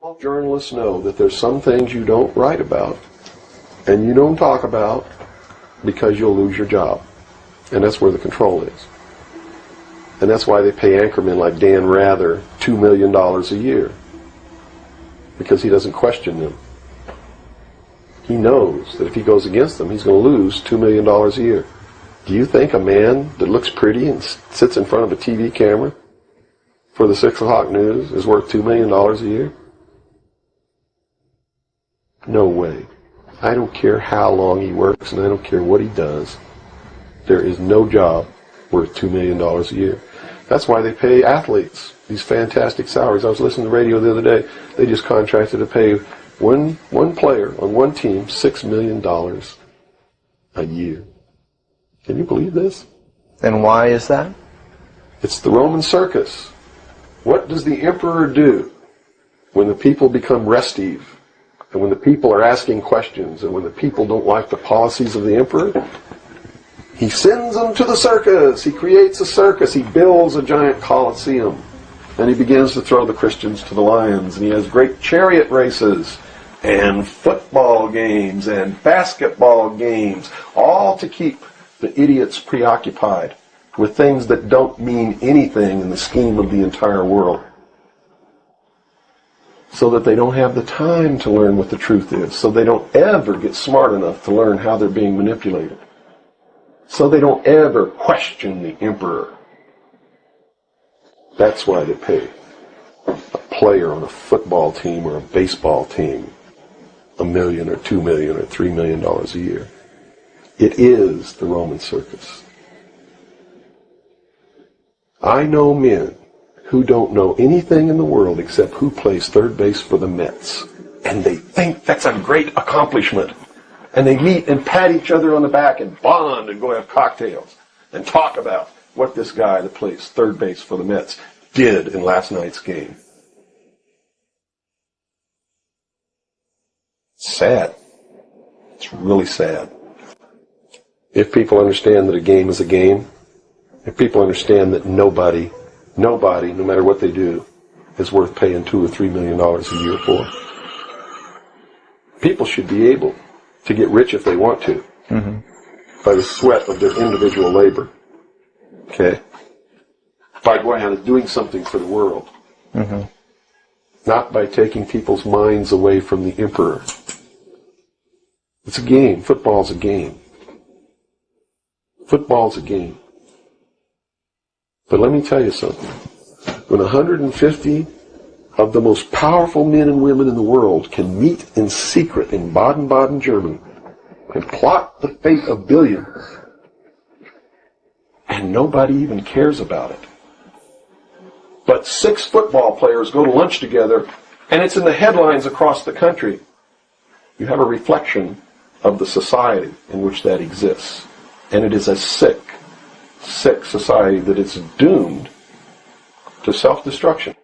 All journalists know that there's some things you don't write about and you don't talk about because you'll lose your job. And that's where the control is. And that's why they pay anchormen like Dan Rather $2 million a year. Because he doesn't question them. He knows that if he goes against them, he's going to lose $2 million a year. Do you think a man that looks pretty and sits in front of a TV camera for the 6 o'clock news is worth $2 million a year? No way. I don't care how long he works and I don't care what he does. There is no job worth $2 million a year. That's why they pay athletes these fantastic salaries. I was listening to the radio the other day. They just contracted to pay one player on one team $6 million a year. Can you believe this? And why is that? It's the Roman circus. What does the emperor do when the people become restive? And when the people are asking questions, and when the people don't like the policies of the emperor? He sends them to the circus. He creates a circus. He builds a giant coliseum. And he begins to throw the Christians to the lions. And he has great chariot races and football games and basketball games, all to keep the idiots preoccupied with things that don't mean anything in the scheme of the entire world. So that they don't have the time to learn what the truth is. So they don't ever get smart enough to learn how they're being manipulated. So they don't ever question the emperor. That's why they pay a player on a football team or a baseball team $1 million or $2 million or $3 million a year. It is the Roman circus. I know men who don't know anything in the world except who plays third base for the Mets. And they think that's a great accomplishment. And they meet and pat each other on the back and bond and go have cocktails and talk about what this guy that plays third base for the Mets did in last night's game. Sad. It's really sad. If people understand that a game is a game, if people understand that nobody, no matter what they do, is worth paying $2 or $3 million a year for, people should be able to get rich if they want to, by the sweat of their individual labor, okay? By going out and doing something for the world, not by taking people's minds away from the emperor. It's a game. Football's a game. Football's a game. But let me tell you something. When 150 of the most powerful men and women in the world can meet in secret in Baden-Baden, Germany, and plot the fate of billions, and nobody even cares about it. But 6 football players go to lunch together, and it's in the headlines across the country. You have a reflection of the society in which that exists. And it is a sick society that is doomed to self-destruction.